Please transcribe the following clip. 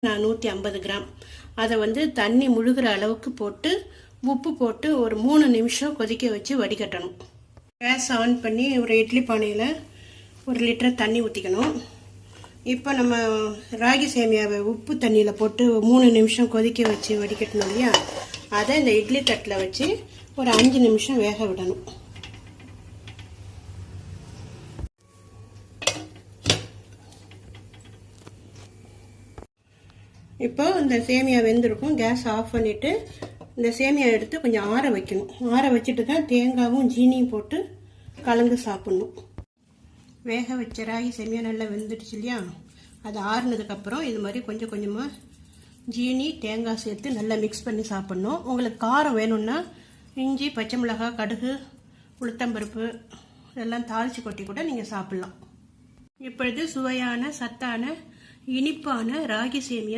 நான் 150 கிராம் அதை வந்து தண்ணி முழுகிற அளவுக்கு போட்டு உப்பு போட்டு ஒரு 3 நிமிஷம் கொதிக்க வச்சு வடிகட்டணும். கேஸ் ஆன் பண்ணி ஒரு இட்லி பானையில் 1 லிட்டர் தண்ணி ஊற்றிக்கணும். இப்போ நம்ம ராகி சேமியாவை உப்பு தண்ணியில் போட்டு 3 நிமிஷம் கொதிக்க வச்சு வடிகட்டணும் இல்லையா, அதை இந்த இட்லி தட்டில் வச்சு ஒரு 5 நிமிஷம் வேக விடணும். இப்போ இந்த சேமியா வெந்திருக்கும். கேஸ் ஆஃப் பண்ணிவிட்டு இந்த சேமியா எடுத்து கொஞ்சம் ஆற வைக்கணும். ஆற வச்சுட்டு தான் தேங்காயும் ஜீனியும் போட்டு கலந்து சாப்பிட்ணும். வேக வச்ச ராகி சேமியா நல்லா வெந்துடுச்சு இல்லையா, அது ஆறுனதுக்கப்புறம் இது மாதிரி கொஞ்சம் கொஞ்சமாக ஜீனி தேங்காய் சேர்த்து நல்லா மிக்ஸ் பண்ணி சாப்பிட்ணும். உங்களுக்கு காரம் வேணும்னா இஞ்சி, பச்சை மிளகாய், கடுகு, உளுத்தம்பருப்பு இதெல்லாம் தாளித்து கொட்டி கூட நீங்கள் சாப்பிட்லாம். இப்பொழுது சுவையான, சத்தான, இனிப்பான ராகி சேமியா